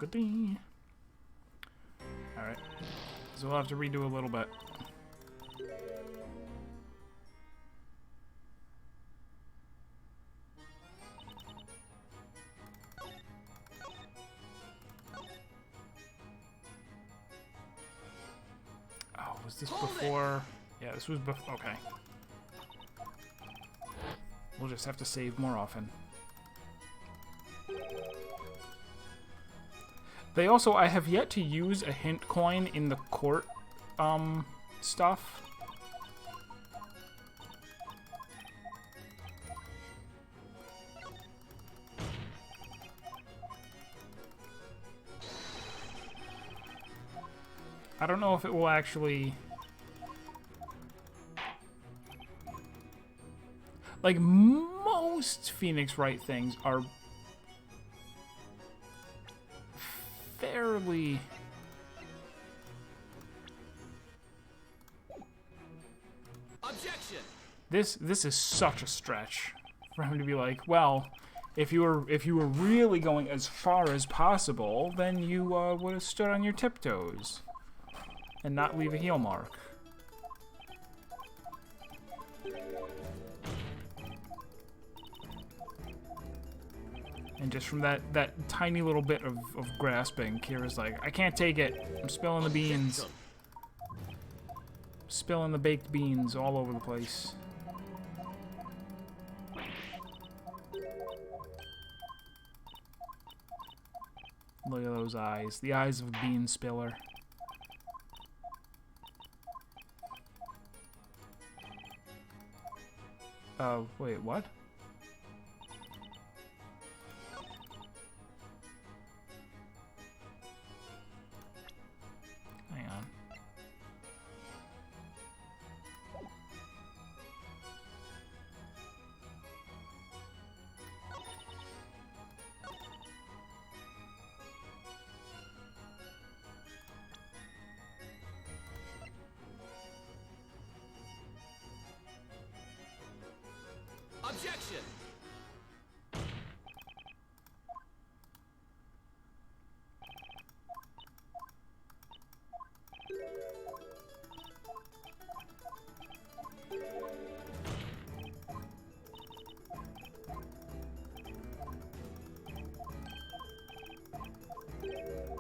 Goodie. Alright. So we'll have to redo a little bit. Oh, was this before? Yeah, this was before. Okay. We'll just have to save more often. They also, I have yet to use a hint coin in the court, stuff. I don't know if it will actually... Like, most Phoenix Wright things are fairly... Objection! This is such a stretch for him to be like, well, if you were really going as far as possible, then you would have stood on your tiptoes and not leave a heel mark. And just from that tiny little bit of grasping, Kira's like, I can't take it. I'm spilling the beans. Spilling the baked beans all over the place. Look at those eyes. The eyes of a bean spiller. Oh, wait, what? Hang on. Objection!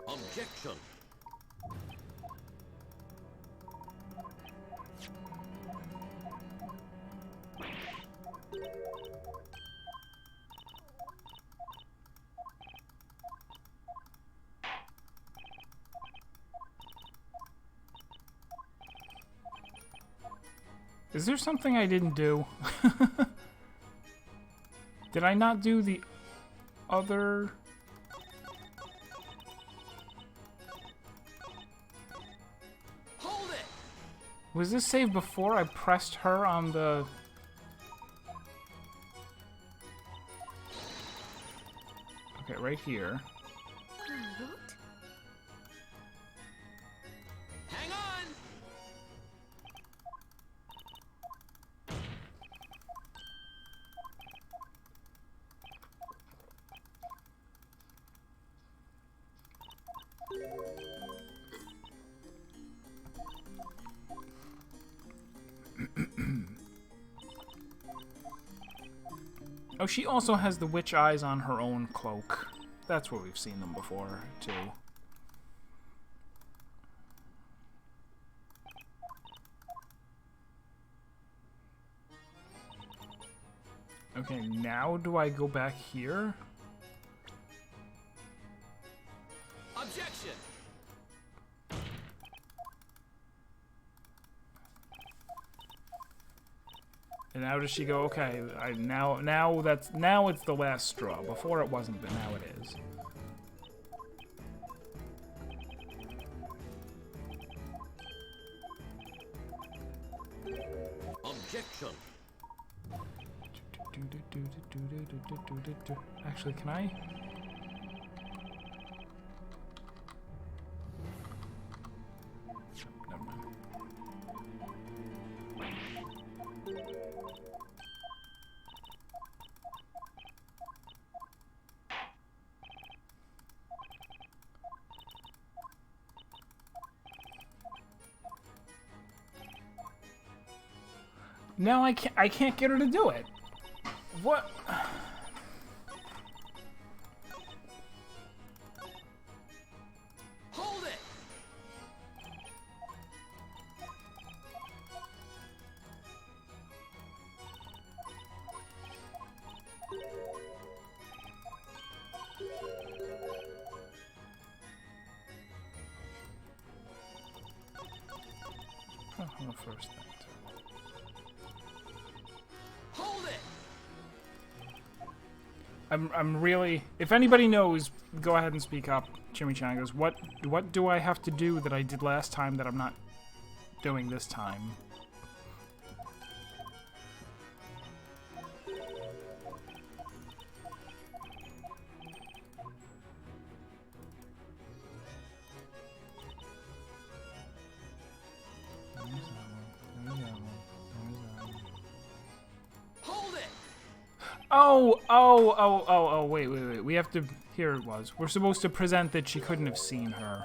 Objection! Is there something I didn't do? Did I not do the other... Hold it! Was this saved before I pressed her on the... Okay, right here. What? Hang on! Oh, she also has the witch eyes on her own cloak. That's where we've seen them before, too. Okay, now do I go back here? Objection! And now does she go, okay, now it's the last straw. Before it wasn't, but now it is. Objection! Actually, can I? Never mind. Now I can't get her to do it. What? Hold it. Oh, first thing. Hold it. I'm really. If anybody knows, go ahead and speak up. Chimichangas, what do I have to do that I did last time that I'm not doing this time? Hold it. Oh, wait. We have to, here it was. We're supposed to present that she couldn't have seen her.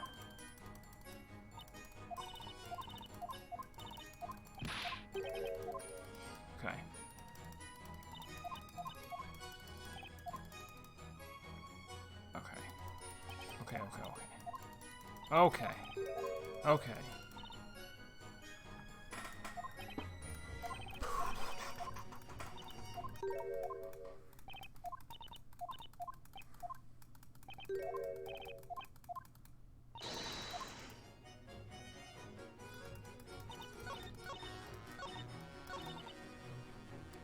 Okay. Okay.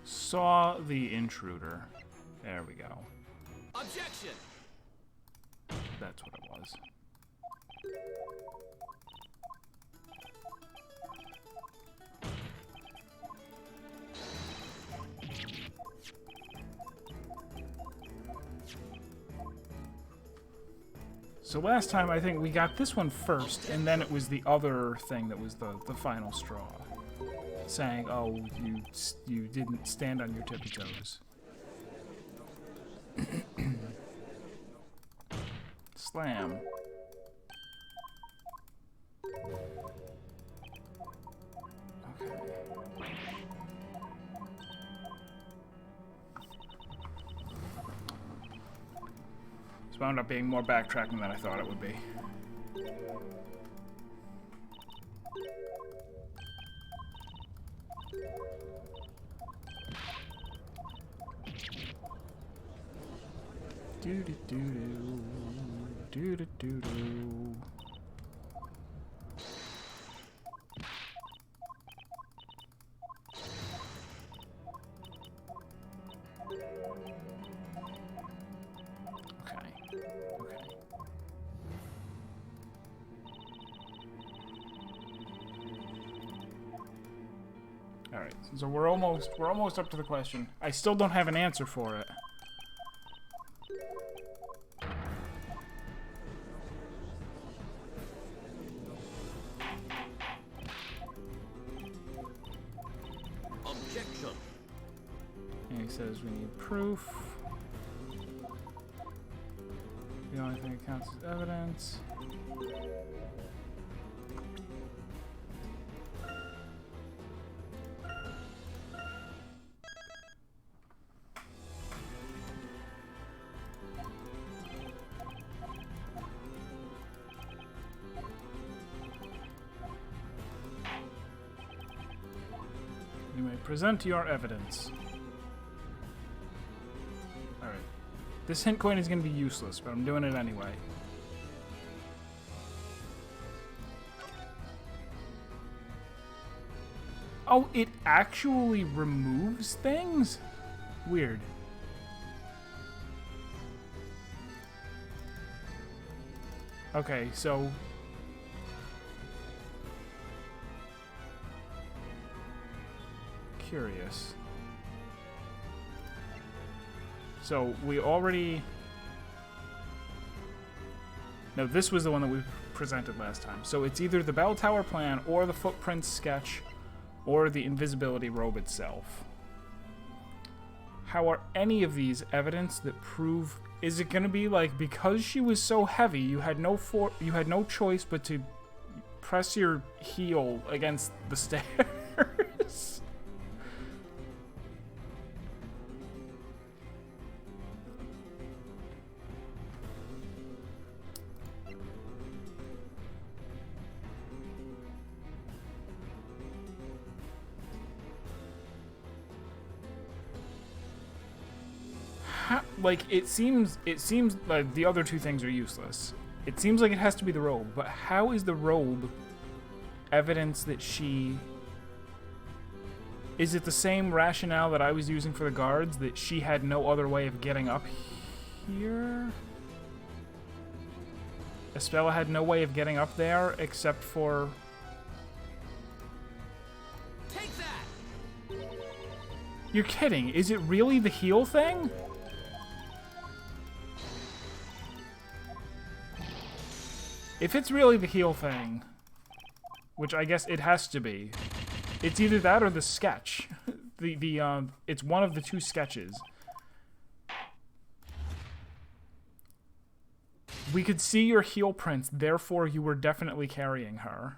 Saw the intruder. There we go. Objection. That's what it was. So last time I think we got this one first, and then it was the other thing that was the final straw. Saying, oh, you didn't stand on your tippy toes. Slam. Okay. This wound up being more backtracking than I thought it would be. Do-do-do-do. Okay. All right. So we're almost up to the question. I still don't have an answer for it. Objection. And he says we need proof. The only thing that counts as evidence. You may present your evidence. Alright. This hint coin is going to be useless, but I'm doing it anyway. Oh, it actually removes things? Weird. Okay, so... Curious. So, we already... No, this was the one that we presented last time. So it's either the bell tower plan, or the footprint sketch, or the invisibility robe itself. How are any of these evidence that prove... Is it going to be like, because she was so heavy, you had no choice but to press your heel against the stairs? like, it seems like the other two things are useless. It seems like it has to be the robe, but how is the robe evidence that she... Is it the same rationale that I was using for the guards, that she had no other way of getting up here? Estella had no way of getting up there except for... Take that! You're kidding. Is it really the heal thing? If it's really the heal thing, which I guess it has to be, it's either that or the sketch. It's one of the two sketches. We could see your heel prints, therefore you were definitely carrying her.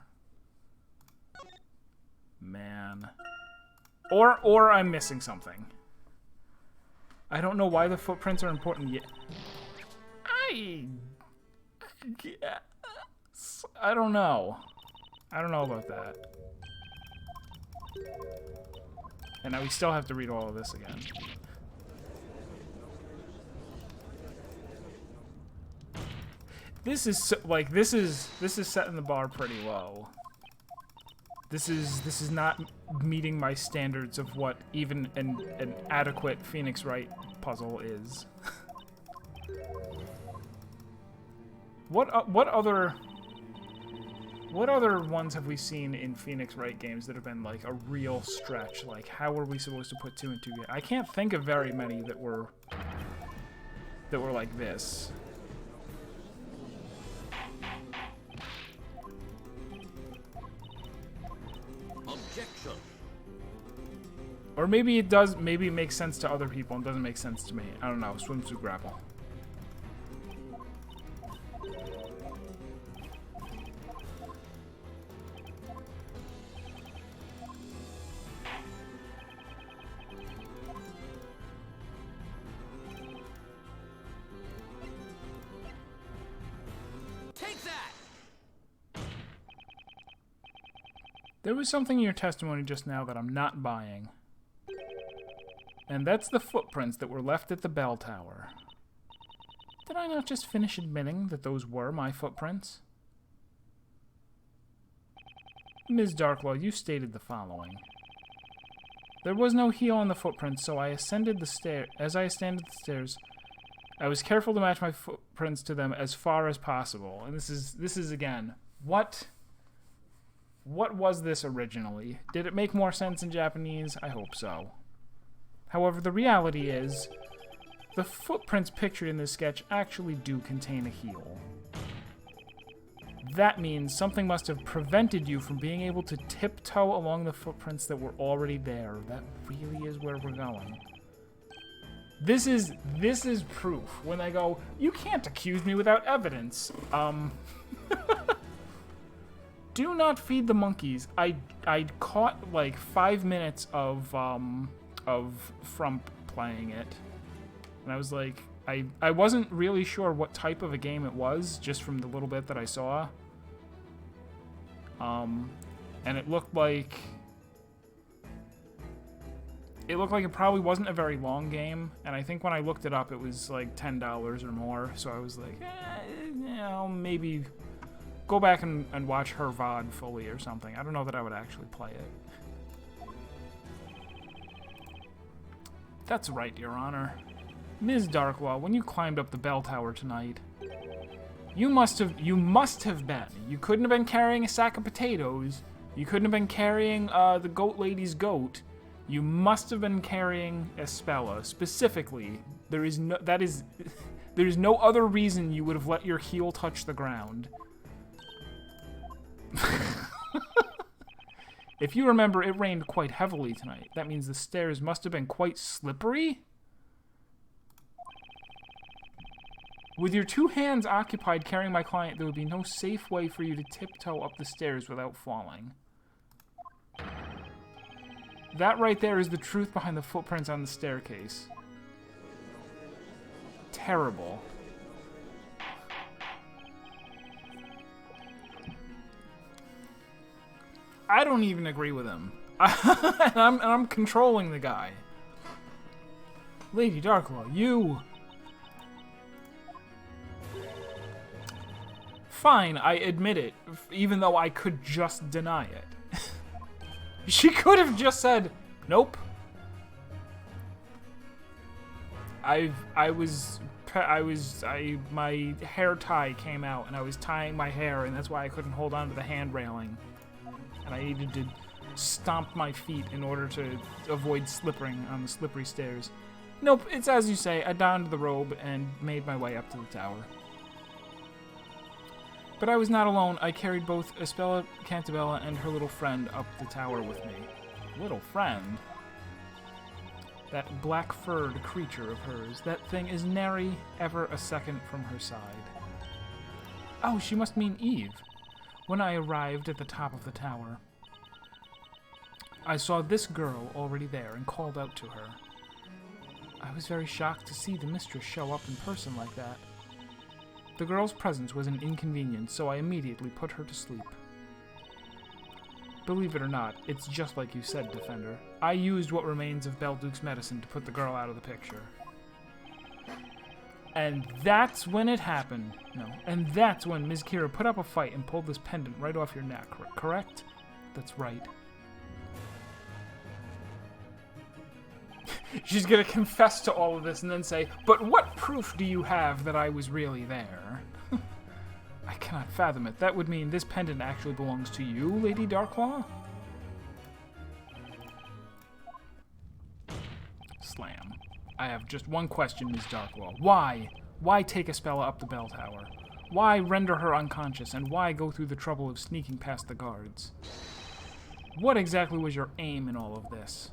Man. Or I'm missing something. I don't know why the footprints are important yet. I don't know. I don't know about that. And now we still have to read all of this again. This is so, like, this is setting the bar pretty low. This is not meeting my standards of what even an adequate Phoenix Wright puzzle is. What other ones have we seen in Phoenix Wright games that have been like a real stretch? Like, how are we supposed to put two and two together? I can't think of very many that were like this. Objection. Or maybe it does. Maybe it makes sense to other people and doesn't make sense to me. I don't know. Swimsuit grapple. There was something in your testimony just now that I'm not buying. And that's the footprints that were left at the bell tower. Did I not just finish admitting that those were my footprints? Ms. Darklaw, you stated the following. There was no heel on the footprints, so I ascended the stair. As I ascended the stairs, I was careful to match my footprints to them as far as possible. And this is again, what was this originally? Did it make more sense in Japanese? I hope so. However, the reality is, the footprints pictured in this sketch actually do contain a heel. That means something must have prevented you from being able to tiptoe along the footprints that were already there. That really is where we're going. This is proof. When they go, you can't accuse me without evidence. Do not feed the monkeys. I caught like 5 minutes of Frump playing it, and I was like, I wasn't really sure what type of a game it was just from the little bit that I saw. And it looked like it probably wasn't a very long game, and I think when I looked it up, it was like $10 or more. So I was like, I'll maybe go back and watch her VOD fully or something. I don't know that I would actually play it. That's right, Your Honor. Ms. Darklaw, when you climbed up the bell tower tonight, you must have been. You couldn't have been carrying a sack of potatoes. You couldn't have been carrying the goat lady's goat. You must have been carrying Espella. Specifically, there is no other reason you would have let your heel touch the ground. If you remember, it rained quite heavily tonight. That means the stairs must have been quite slippery. With your two hands occupied carrying my client, there would be no safe way for you to tiptoe up the stairs without falling. That right there is the truth behind the footprints on the staircase. Terrible. I don't even agree with him. and I'm controlling the guy. Lady Darklaw, you fine, I admit it, even though I could just deny it. She could have just said, nope. My hair tie came out, and I was tying my hair, and that's why I couldn't hold on to the hand railing. And I needed to stomp my feet in order to avoid slipping on the slippery stairs. Nope, it's as you say, I donned the robe and made my way up to the tower. But I was not alone. I carried both Espella Cantabella and her little friend up the tower with me. Little friend? That black-furred creature of hers. That thing is nary ever a second from her side. Oh, she must mean Eve. When I arrived at the top of the tower, I saw this girl already there and called out to her. I was very shocked to see the mistress show up in person like that. The girl's presence was an inconvenience, so I immediately put her to sleep. Believe it or not, it's just like you said, Defender. I used what remains of Belduke's medicine to put the girl out of the picture. And that's when it happened. No. And that's when Ms. Kira put up a fight and pulled this pendant right off your neck, correct? That's right. She's gonna confess to all of this and then say, but what proof do you have that I was really there? I cannot fathom it. That would mean this pendant actually belongs to you, Lady Darklaw? Slam. I have just one question, Ms. Darklaw. Why? Why take Espella up the bell tower? Why render her unconscious, and why go through the trouble of sneaking past the guards? What exactly was your aim in all of this?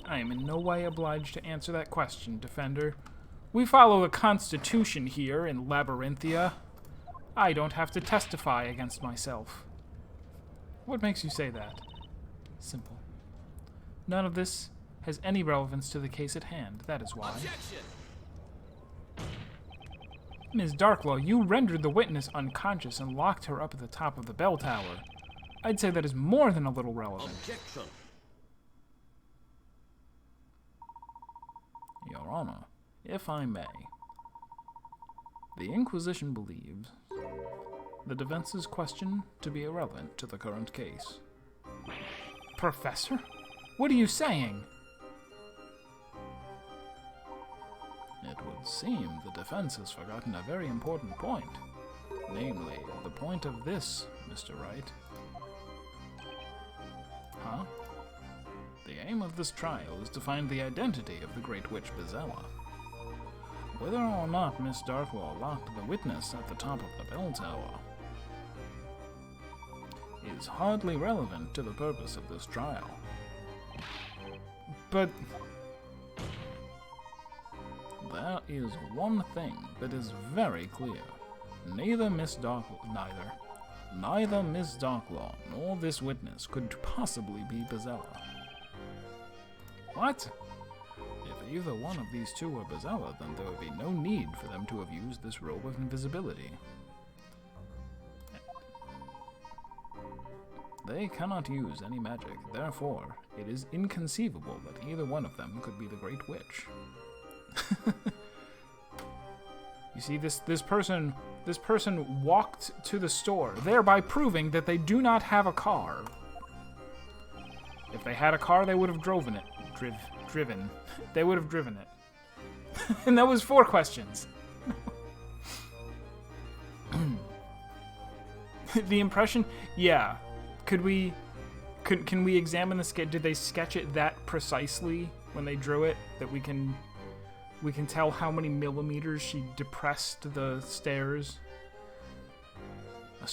I am in no way obliged to answer that question, Defender. We follow the Constitution here in Labyrinthia. I don't have to testify against myself. What makes you say that? Simple. None of this has any relevance to the case at hand, that is why. Objection! Ms. Darklaw, you rendered the witness unconscious and locked her up at the top of the bell tower. I'd say that is more than a little relevant. Objection! Your Honor, if I may, the Inquisition believes the defense's question to be irrelevant to the current case. Professor? What are you saying? It would seem the defense has forgotten a very important point. Namely, the point of this, Mr. Wright. Huh? The aim of this trial is to find the identity of the Great Witch Bezella. Whether or not Miss Darklaw locked the witness at the top of the bell tower is hardly relevant to the purpose of this trial. But there is one thing that is very clear. Neither Miss Darklaw nor this witness could possibly be Bezella. What? If either one of these two were Bezella, then there would be no need for them to have used this robe of invisibility. They cannot use any magic, therefore, it is inconceivable that either one of them could be the Great Witch. You see, this person walked to the store, thereby proving that they do not have a car. If they had a car, they would have driven it. Driven. They would have driven it. And that was 4 questions. The impression? Yeah. Can we examine the sketch? Did they sketch it that precisely when they drew it that we can tell how many millimeters she depressed the stairs? A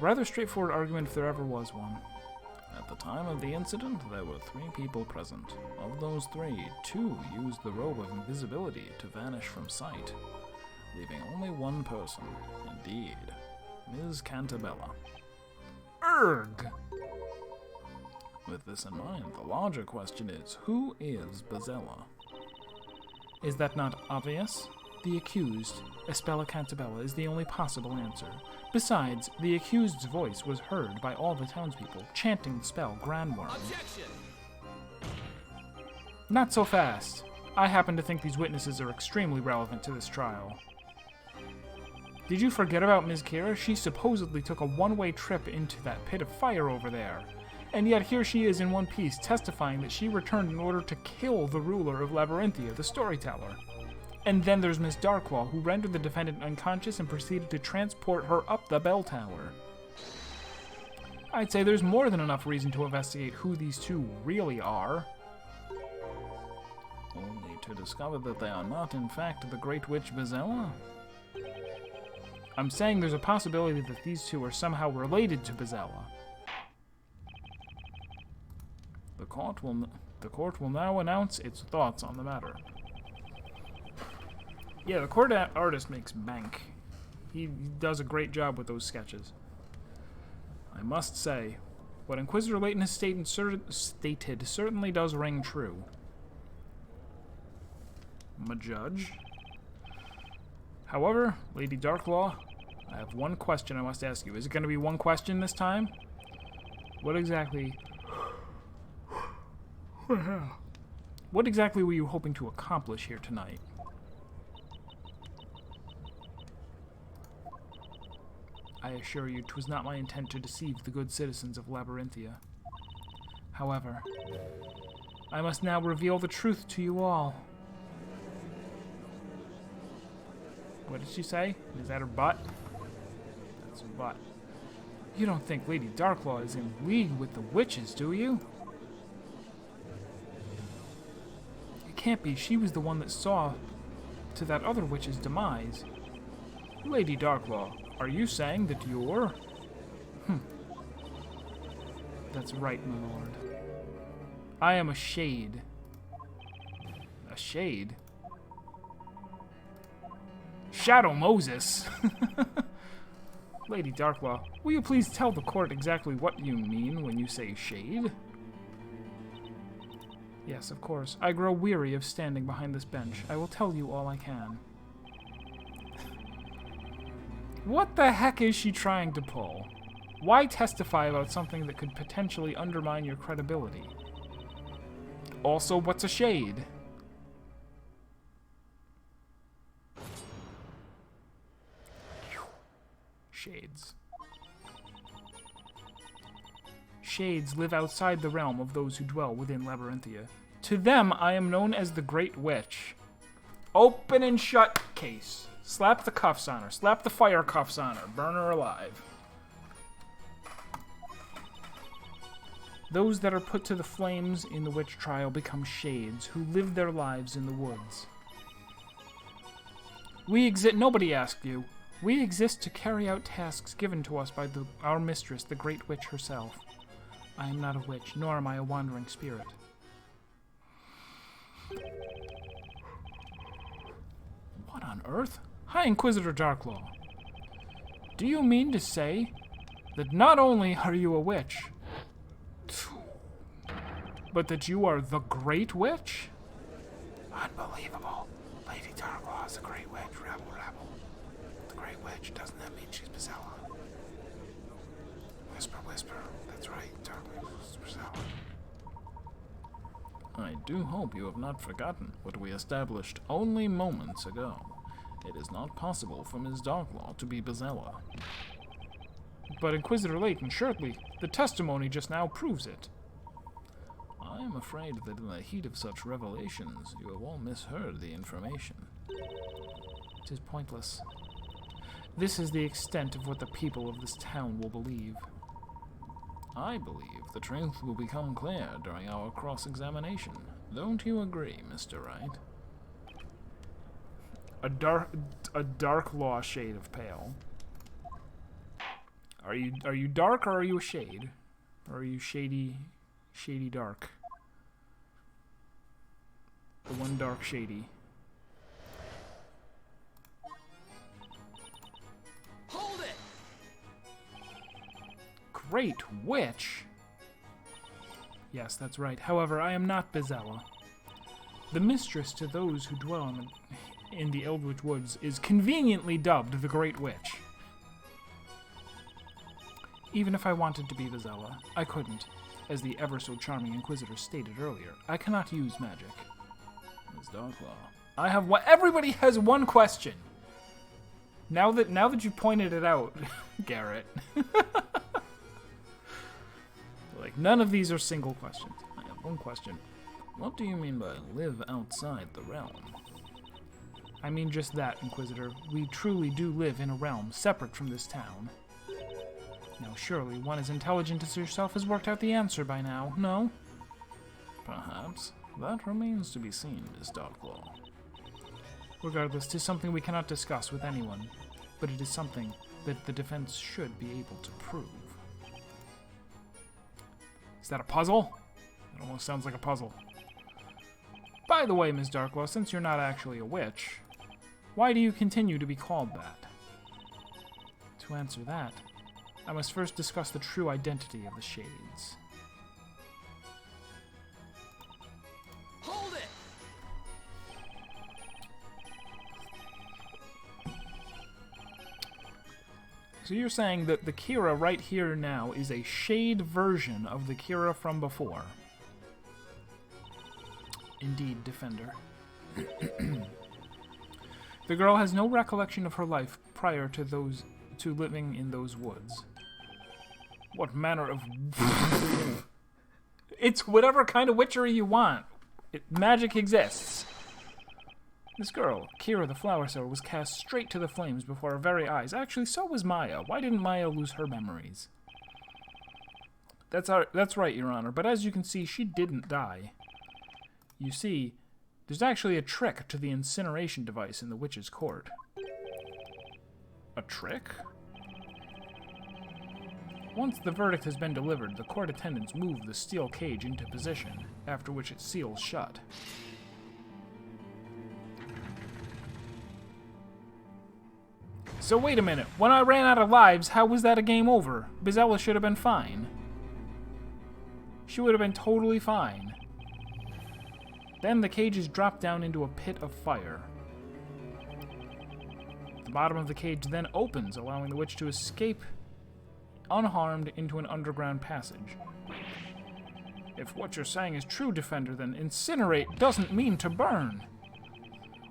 rather straightforward argument if there ever was one. At the time of the incident, there were 3 people present. Of those 3, 2 used the robe of invisibility to vanish from sight, leaving only one person, indeed, Ms. Cantabella. Erg! With this in mind, the larger question is, who is Bezella? Is that not obvious? The accused, Espella Cantabella, is the only possible answer. Besides, the accused's voice was heard by all the townspeople, chanting the spell Grandworm. Objection! Not so fast. I happen to think these witnesses are extremely relevant to this trial. Did you forget about Ms. Kira? She supposedly took a one-way trip into that pit of fire over there. And yet here she is in one piece, testifying that she returned in order to kill the ruler of Labyrinthia, the storyteller. And then there's Miss Darklaw, who rendered the defendant unconscious and proceeded to transport her up the bell tower. I'd say there's more than enough reason to investigate who these two really are. Only to discover that they are not, in fact, the Great Witch Bizella? I'm saying there's a possibility that these two are somehow related to Bizella. The court will now announce its thoughts on the matter. Yeah, the court artist makes bank. He does a great job with those sketches. I must say, what Inquisitor Layton has stated certainly does ring true. My judge. However, Lady Darklaw, I have one question I must ask you. Is it going to be one question this time? What exactly were you hoping to accomplish here tonight? I assure you, 'twas not my intent to deceive the good citizens of Labyrinthia. However, I must now reveal the truth to you all. What did she say? Is that her butt? That's her butt. You don't think Lady Darklaw is in league with the witches, do you? It can't be. She was the one that saw to that other witch's demise. Lady Darklaw, are you saying that you're... That's right, my lord. I am a shade. A shade? Shadow Moses! Lady Darklaw, will you please tell the court exactly what you mean when you say shade? Yes, of course. I grow weary of standing behind this bench. I will tell you all I can. What the heck is she trying to pull? Why testify about something that could potentially undermine your credibility? Also, what's a shade? Shades. Shades live outside the realm of those who dwell within Labyrinthia. To them, I am known as the Great Witch. Open and shut case. Slap the cuffs on her. Slap the fire cuffs on her. Burn her alive. Those that are put to the flames in the witch trial become shades who live their lives in the woods. Nobody asked you. We exist to carry out tasks given to us by our mistress, the Great Witch herself. I am not a witch, nor am I a wandering spirit. What on earth? Hi, Inquisitor Darklaw. Do you mean to say that not only are you a witch, but that you are the Great Witch? Unbelievable. Lady Darklaw is the Great Witch. Rebel, rebel. The Great Witch, doesn't that mean she's Bizella? Whisper, whisper. That's right, Dark Bizella. I do hope you have not forgotten what we established only moments ago. It is not possible for Ms. Darklaw to be Bizella. But Inquisitor Layton, surely the testimony just now proves it. I am afraid that in the heat of such revelations, you have all misheard the information. It is pointless. This is the extent of what the people of this town will believe. I believe the truth will become clear during our cross-examination. Don't you agree, Mr. Wright? A dark law shade of pale. Are you dark or are you a shade? Or are you shady dark? The one dark shady. Hold it! Great Witch? Yes, that's right. However, I am not Bizella. The mistress to those who dwell in the Eldritch Woods is conveniently dubbed the Great Witch. Even if I wanted to be Bizella, I couldn't. As the ever-so-charming Inquisitor stated earlier, I cannot use magic. Ms. Darklaw, I have one. Everybody has one question. Now that you pointed it out, Garrett. Like, none of these are single questions. I have one question. What do you mean by live outside the realm? I mean just that, Inquisitor. We truly do live in a realm separate from this town. Now, surely one as intelligent as yourself has worked out the answer by now, no? Perhaps. That remains to be seen, Miss Darklaw. Regardless, 'tis something we cannot discuss with anyone, but it is something that the defense should be able to prove. Is that a puzzle? It almost sounds like a puzzle. By the way, Ms. Darklaw, since you're not actually a witch, why do you continue to be called that? To answer that, I must first discuss the true identity of the Shades. Hold it! So you're saying that the Kira right here now is a Shade version of the Kira from before. Indeed, Defender. The girl has no recollection of her life prior to living in those woods. What manner of... It's whatever kind of witchery you want. Magic exists. This girl, Kira the Flower Seller, was cast straight to the flames before our very eyes. Actually, so was Maya. Why didn't Maya lose her memories? That's right, Your Honor. But as you can see, she didn't die. You see, there's actually a trick to the incineration device in the witch's court. A trick? Once the verdict has been delivered, the court attendants move the steel cage into position, after which it seals shut. So wait a minute, when I ran out of lives, how was that a game over? Bizella should have been fine. She would have been totally fine. Then the cages drop down into a pit of fire. The bottom of the cage then opens, allowing the witch to escape unharmed into an underground passage. If what you're saying is true, Defender, then incinerate doesn't mean to burn.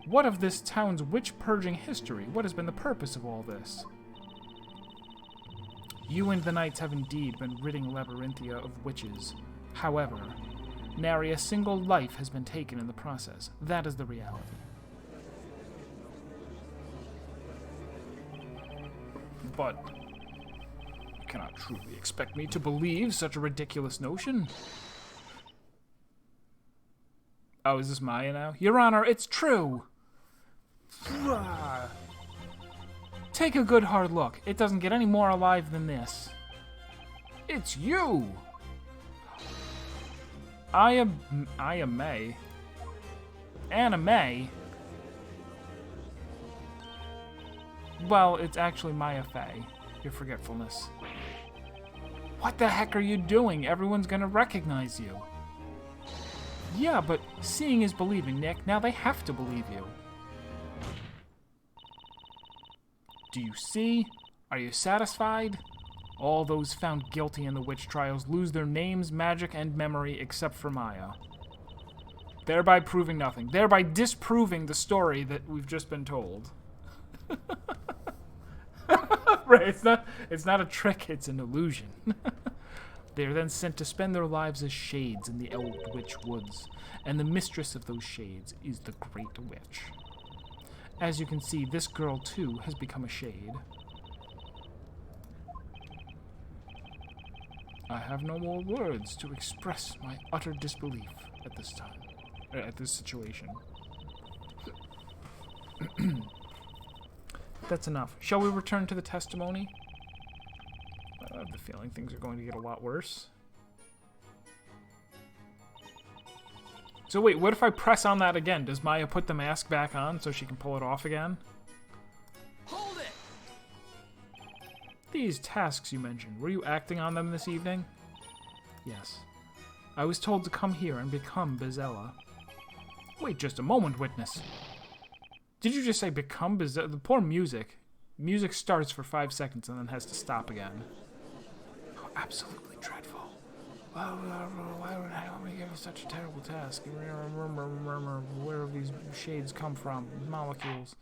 What of this town's witch-purging history? What has been the purpose of all this? You and the knights have indeed been ridding Labyrinthia of witches. However, nary a single life has been taken in the process. That is the reality. But you cannot truly expect me to believe such a ridiculous notion. Oh, is this Maya now? Your Honor, it's true! Take a good hard look. It doesn't get any more alive than this. It's you! I am May. Anna May? Well, it's actually Maya Fey. Your forgetfulness. What the heck are you doing? Everyone's gonna recognize you. Yeah, but seeing is believing, Nick. Now they have to believe you. Do you see? Are you satisfied? All those found guilty in the witch trials lose their names, magic, and memory except for Maya. Thereby proving nothing. Thereby disproving the story that we've just been told. Right, it's not a trick, it's an illusion. They are then sent to spend their lives as shades in the Old Witch Woods, and the mistress of those shades is the Great Witch. As you can see, this girl, too, has become a shade. I have no more words to express my utter disbelief at this time, at this situation. That's enough. Shall we return to the testimony? I have the feeling things are going to get a lot worse. So wait, what if I press on that again? Does Maya put the mask back on so she can pull it off again? Hold it! These tasks you mentioned, were you acting on them this evening? Yes. I was told to come here and become Bizella. Wait just a moment, witness. Did you just say become Bizella? The poor music. Music starts for 5 seconds and then has to stop again. Oh, absolutely dreadful. Why would I want me to give you such a terrible task? Where have these shades come from? Molecules.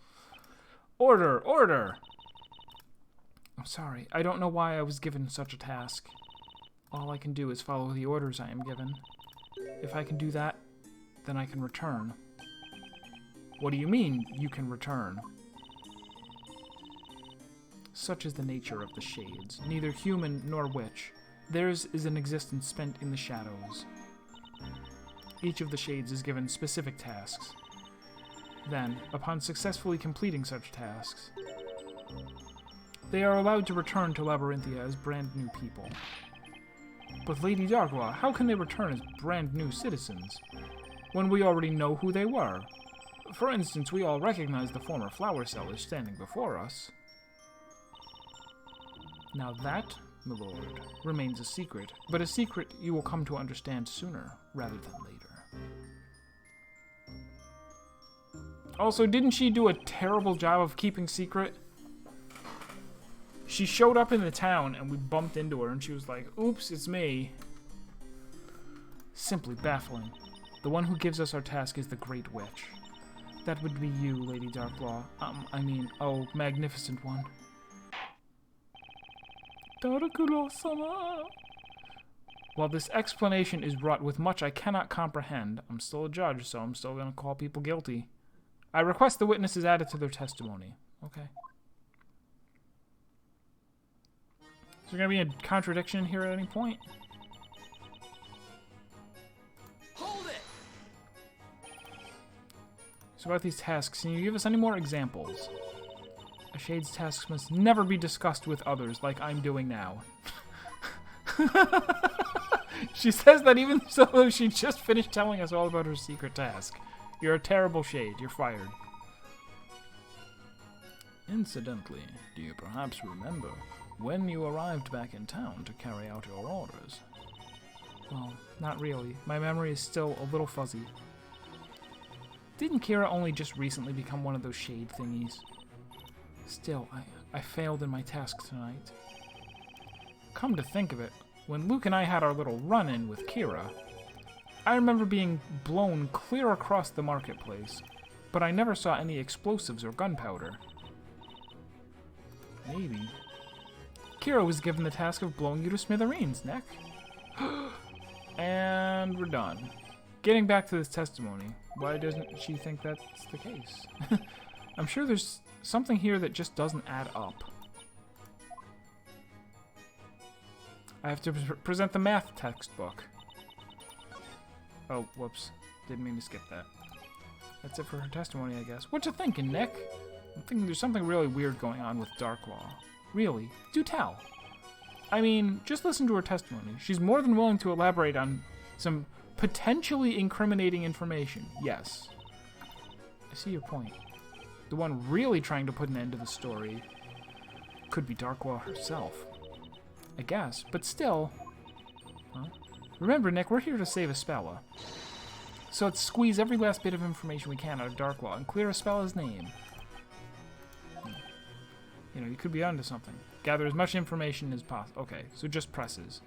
Order! Order! I'm sorry. I don't know why I was given such a task. All I can do is follow the orders I am given. If I can do that, then I can return. What do you mean, you can return? Such is the nature of the Shades, neither human nor witch. Theirs is an existence spent in the shadows. Each of the Shades is given specific tasks. Then, upon successfully completing such tasks, they are allowed to return to Labyrinthia as brand new people. But Lady Darkwa, how can they return as brand new citizens, when we already know who they were? For instance, we all recognize the former flower sellers standing before us. Now that, my lord, remains a secret, but a secret you will come to understand sooner rather than later. Also, didn't she do a terrible job of keeping secret? She showed up in the town and we bumped into her and she was like, oops, it's me. Simply baffling. The one who gives us our task is the Great Witch. That would be you, Lady Darklaw. Oh, magnificent one. Darkulaw-sama. While this explanation is wrought with much I cannot comprehend, I'm still a judge, so I'm still going to call people guilty. I request the witnesses added to their testimony. Okay. Is there going to be a contradiction here at any point? Hold it! So about these tasks, can you give us any more examples? A Shade's tasks must never be discussed with others like I'm doing now. She says that even though she just finished telling us all about her secret task. You're a terrible Shade. You're fired. Incidentally, do you perhaps remember when you arrived back in town to carry out your orders? Well, not really. My memory is still a little fuzzy. Didn't Kira only just recently become one of those Shade thingies? Still, I failed in my task tonight. Come to think of it, when Luke and I had our little run-in with Kira, I remember being blown clear across the marketplace, but I never saw any explosives or gunpowder. Maybe. Kira was given the task of blowing you to smithereens, Nick. And we're done. Getting back to this testimony, why doesn't she think that's the case? I'm sure there's something here that just doesn't add up. I have to present the math textbook. Oh, whoops. Didn't mean to skip that. That's it for her testimony, I guess. What you thinking, Nick? I'm thinking there's something really weird going on with Darklaw. Really? Do tell. I mean, just listen to her testimony. She's more than willing to elaborate on some potentially incriminating information. Yes. I see your point. The one really trying to put an end to the story could be Darklaw herself. I guess, but still... Huh? Remember, Nick, we're here to save Espella. So let's squeeze every last bit of information we can out of Darklaw and clear Espella's name. You know, you could be onto something. Gather as much information as possible. Okay, so just presses.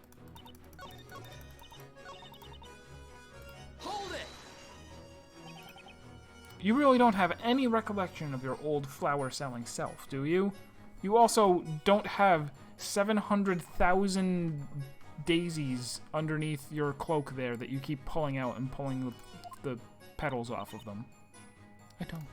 Hold it! You really don't have any recollection of your old flower-selling self, do you? You also don't have 700,000 daisies underneath your cloak there that you keep pulling out and pulling the petals off of them. I don't.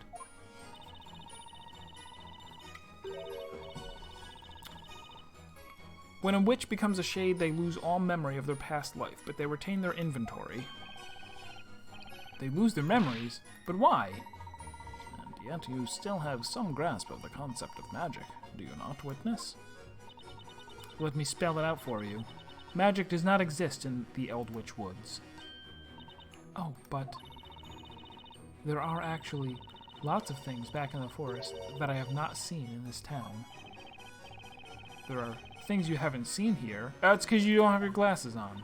When a witch becomes a Shade, they lose all memory of their past life, but they retain their inventory. They lose their memories, but why? And yet you still have some grasp of the concept of magic, do you not, Witness? Let me spell it out for you. Magic does not exist in the Eldwitch Woods. Oh, but there are actually lots of things back in the forest that I have not seen in this town. There are things you haven't seen here. That's because you don't have your glasses on.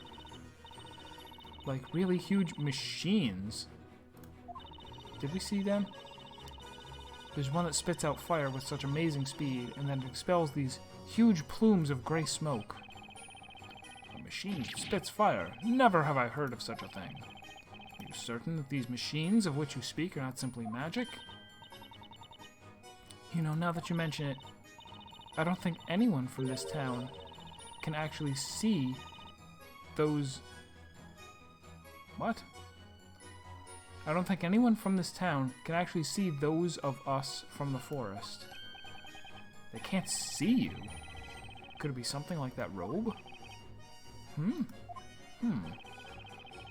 Like really huge machines. Did we see them? There's one that spits out fire with such amazing speed and then expels these huge plumes of gray smoke. A machine spits fire. Never have I heard of such a thing. Are you certain that these machines of which you speak are not simply magic? You know, now that you mention it, I don't think anyone from this town can actually see those... What? I don't think anyone from this town can actually see those of us from the forest. They can't see you. Could it be something like that robe?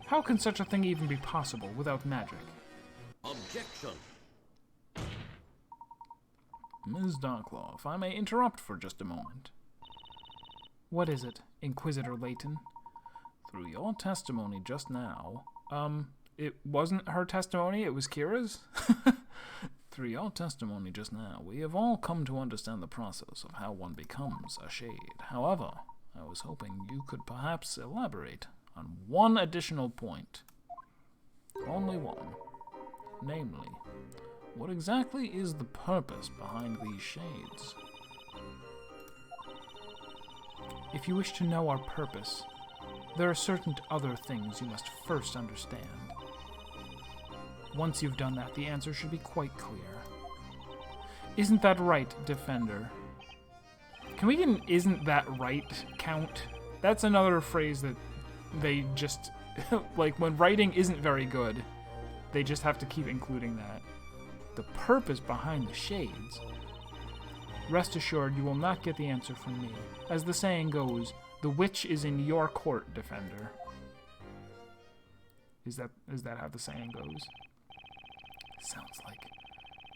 How can such a thing even be possible without magic? Objection. Ms. Darklaw, if I may interrupt for just a moment. What is it, Inquisitor Layton? Through your testimony just now, it wasn't her testimony, it was Kira's? Through your testimony just now, we have all come to understand the process of how one becomes a shade. However, I was hoping you could perhaps elaborate on one additional point. Only one. Namely, what exactly is the purpose behind these shades? If you wish to know our purpose, there are certain other things you must first understand. Once you've done that, the answer should be quite clear. Isn't that right, Defender? Can we get an "isn't that right" count? That's another phrase that they just... like, when writing isn't very good, they just have to keep including that. The purpose behind the shades. Rest assured, you will not get the answer from me. As the saying goes, the witch is in your court, Defender. Is that how the saying goes? Sounds like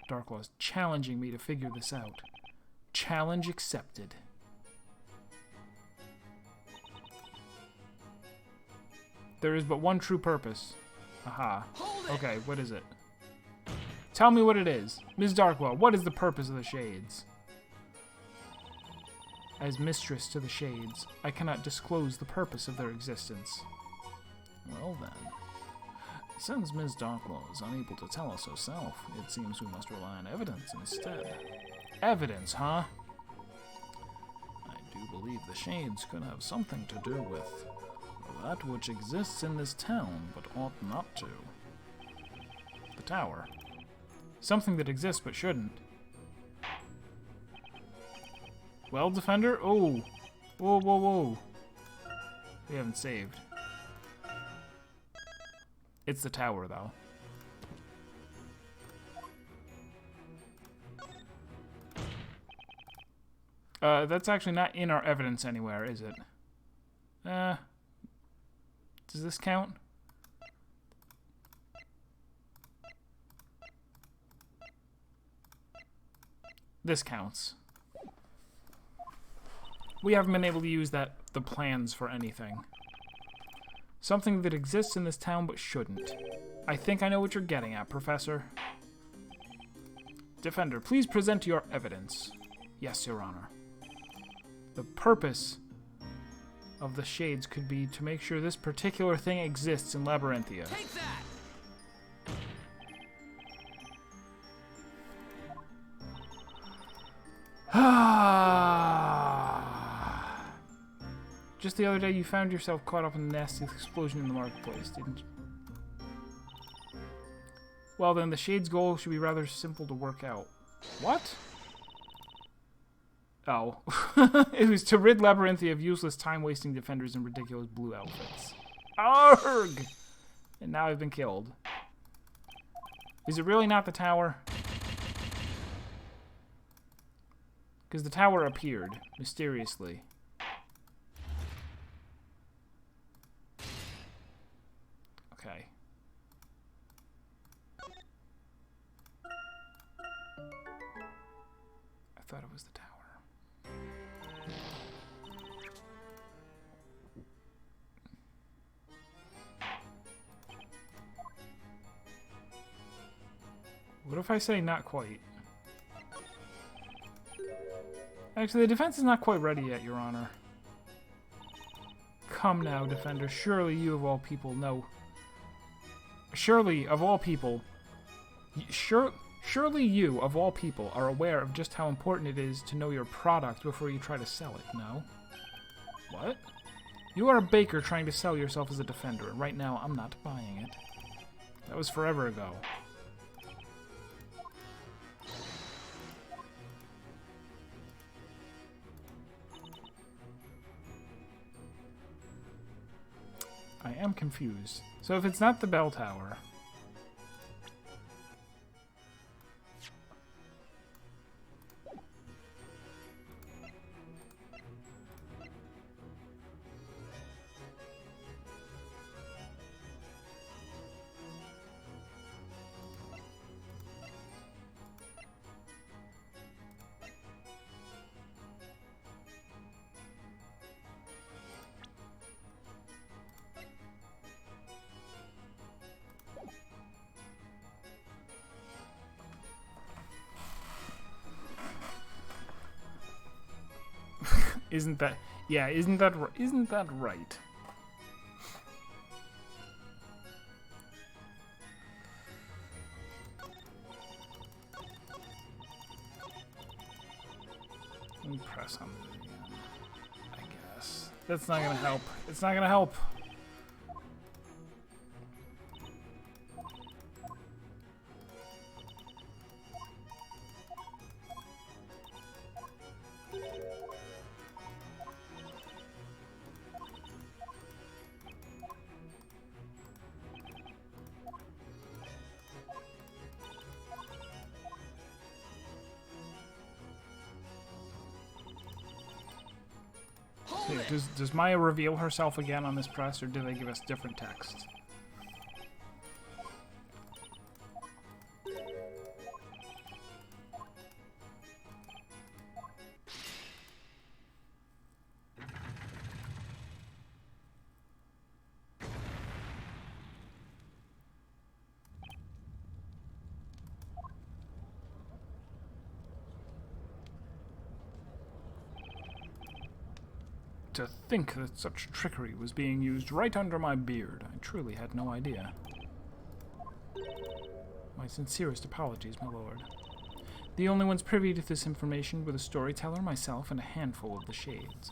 Darklaw's challenging me to figure this out. Challenge accepted. There is but one true purpose. Aha. Okay, what is it? Tell me what it is. Ms. Darklaw, what is the purpose of the shades? As mistress to the shades, I cannot disclose the purpose of their existence. Well then, since Ms. Darklaw is unable to tell us herself, it seems we must rely on evidence instead. Evidence, huh? I do believe the shades could have something to do with that which exists in this town, but ought not to. The tower. Something that exists but shouldn't. Well, Defender? Oh. Whoa, whoa, whoa. We haven't saved. It's the tower, though. That's actually not in our evidence anywhere, is it? Does this count? This counts. We haven't been able to use the plans for anything. Something that exists in this town but shouldn't. I think I know what you're getting at, Professor. Defender, please present your evidence. Yes, Your Honor. The purpose of the shades could be to make sure this particular thing exists in Labyrinthia. Take that! Just the other day, you found yourself caught up in a nasty explosion in the marketplace, didn't you? Well, then, the Shade's goal should be rather simple to work out. What? Oh. It was to rid Labyrinthia of useless time-wasting defenders in ridiculous blue outfits. Arrgh! And now I've been killed. Is it really not the tower? Because the tower appeared, mysteriously. Okay. I thought it was the tower. What if I say not quite? Actually, the defense is not quite ready yet, Your Honor. Come now, Defender. Surely you of all people know. Surely, of all people... Surely you, of all people, are aware of just how important it is to know your product before you try to sell it, no? What? You are a baker trying to sell yourself as a defender, and right now I'm not buying it. That was forever ago. I am confused. So if it's not the bell tower... Isn't that... Yeah, isn't that right? Let me press on it again. I guess. That's not gonna help. It's not gonna help. Does Maya reveal herself again on this press, or do they give us different text? To think that such trickery was being used right under my beard. I truly had no idea. My sincerest apologies, my lord. The only ones privy to this information were the storyteller, myself, and a handful of the shades.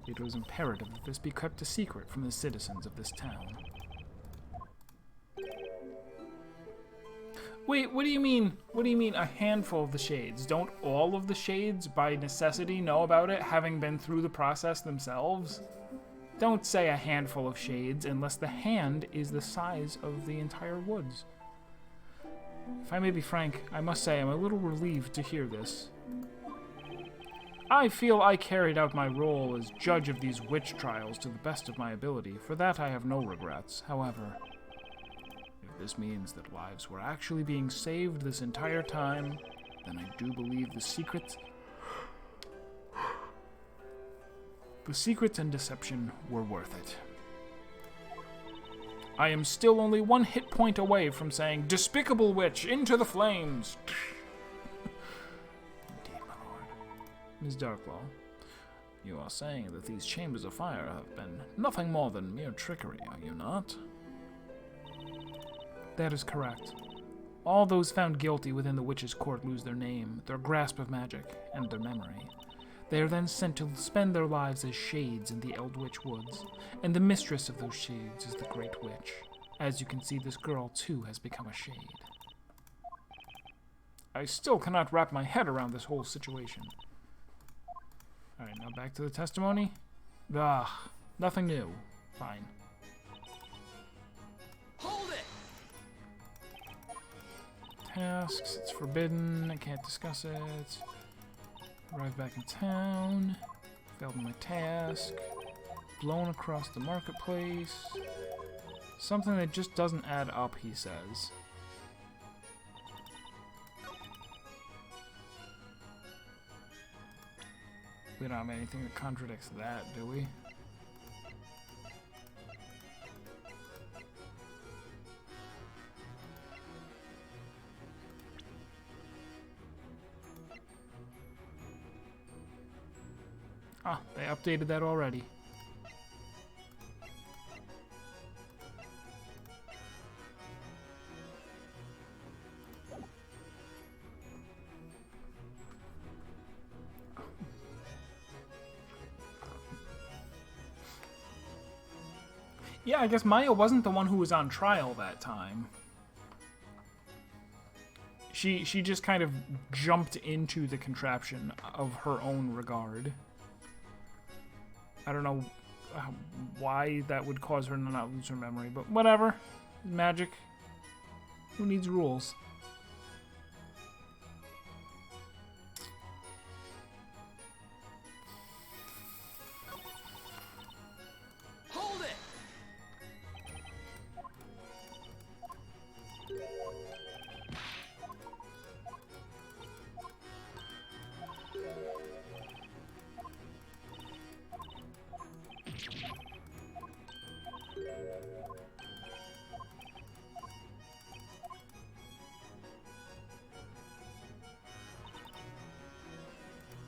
It was imperative that this be kept a secret from the citizens of this town. Wait, what do you mean? What do you mean a handful of the shades? Don't all of the shades, by necessity, know about it, having been through the process themselves? Don't say a handful of shades unless the hand is the size of the entire woods. If I may be frank, I must say I'm a little relieved to hear this. I feel I carried out my role as judge of these witch trials to the best of my ability. For that I have no regrets. However, if this means that lives were actually being saved this entire time, then I do believe the secret and deception were worth it. I am still only one hit point away from saying, "Despicable witch, into the flames!" Indeed, my lord. Ms. Darklaw, you are saying that these chambers of fire have been nothing more than mere trickery, are you not? That is correct. All those found guilty within the witch's court lose their name, their grasp of magic, and their memory. They are then sent to spend their lives as shades in the Eldritch Woods, and the mistress of those shades is the Great Witch. As you can see, this girl, too, has become a shade. I still cannot wrap my head around this whole situation. Alright, now back to the testimony. Nothing new. Fine. Hold it! Tasks, it's forbidden, I can't discuss it. Arrive back in town. Failed my task. Blown across the marketplace. Something that just doesn't add up, he says. We don't have anything that contradicts that, do we? Ah, they updated that already. Yeah, I guess Maya wasn't the one who was on trial that time. She just kind of jumped into the contraption of her own regard. I don't know why that would cause her to not lose her memory, but whatever. Magic. Who needs rules? Hold it!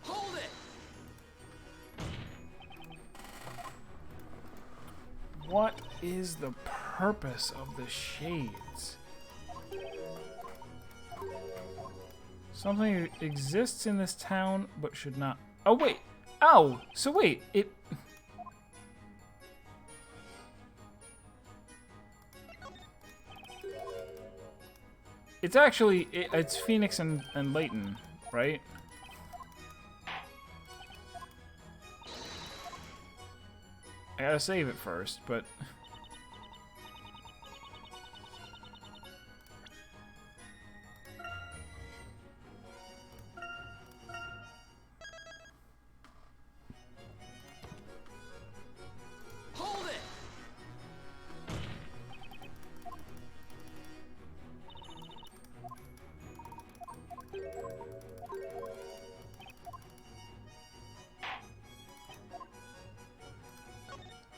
Hold it! What is the purpose of the shades? Something exists in this town, but should not... Oh, wait! Ow! So wait, it... It's actually... It's Phoenix and Layton, right? I gotta save it first, but... Hold it!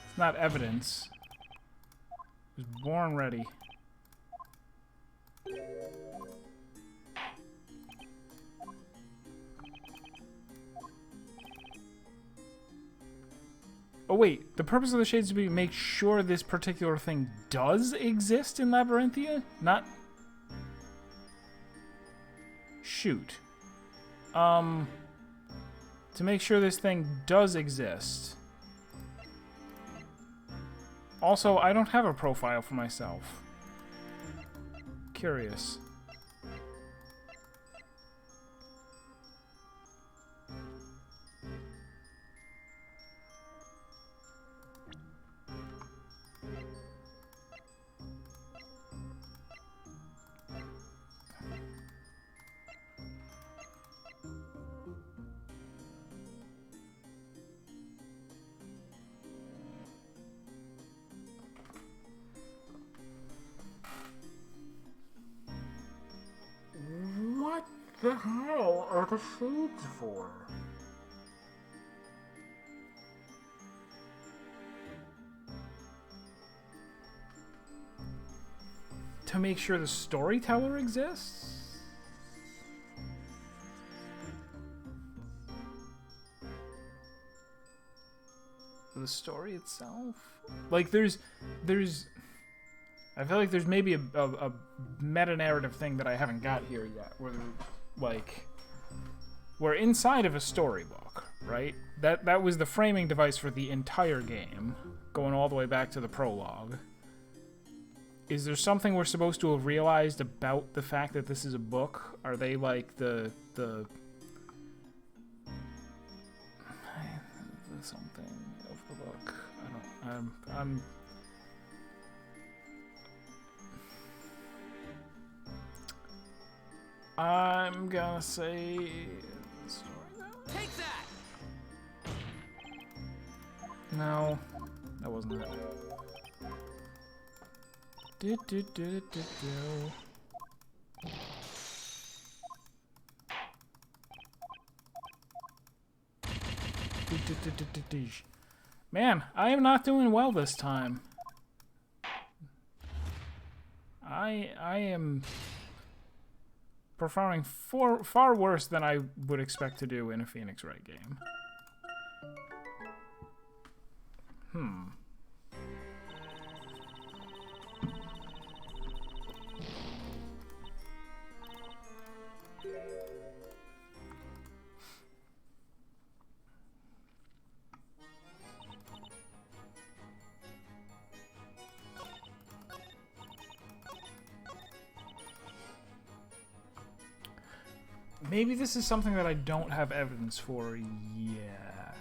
It's not evidence. It was born ready. Oh wait, the purpose of the shades is to make sure this particular thing does exist in Labyrinthia? Not... Shoot. To make sure this thing does exist. Also, I don't have a profile for myself. Curious. What the hell are the shades for? To make sure the storyteller exists? The story itself? Like, there's... I feel like there's maybe a meta-narrative thing that I haven't got here yet, where, like, we're inside of a storybook, right? That was the framing device for the entire game, going all the way back to the prologue. Is there something we're supposed to have realized about the fact that this is a book? Are they, like, the something of the book? I'm gonna say the story though. Take that! No, that wasn't it. Man, I am not doing well this time. I am performing far worse than I would expect to do in a Phoenix Wright game. Maybe this is something that I don't have evidence for yet.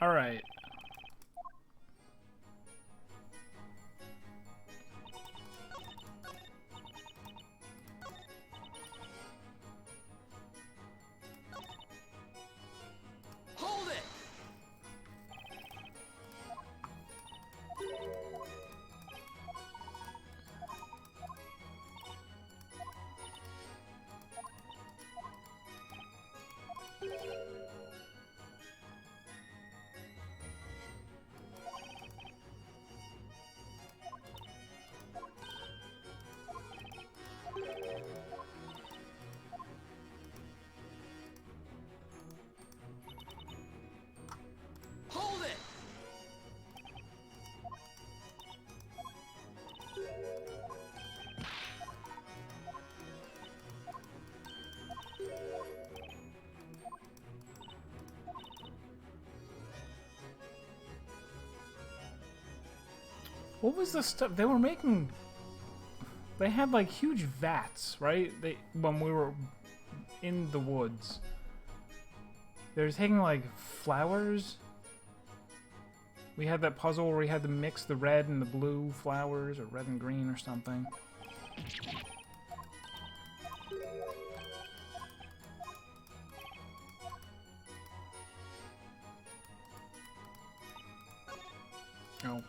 Alright. Hold it! Hold it! What was the stuff they were making? They had like huge vats, right? When we were in the woods. They were taking like flowers. We had that puzzle where we had to mix the red and the blue flowers, or red and green or something. Nope.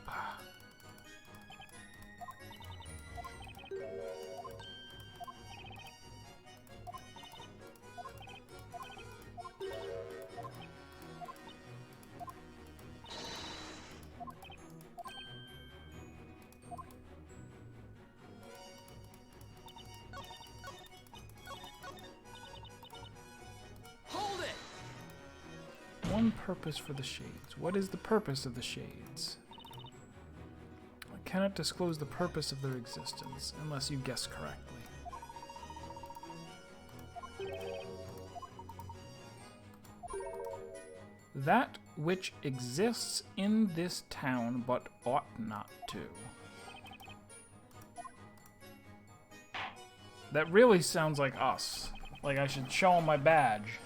Hold it! One purpose for the shades. What is the purpose of the shades? I cannot disclose the purpose of their existence unless you guess correctly. That which exists in this town but ought not to. That really sounds like us. Like I should show them my badge.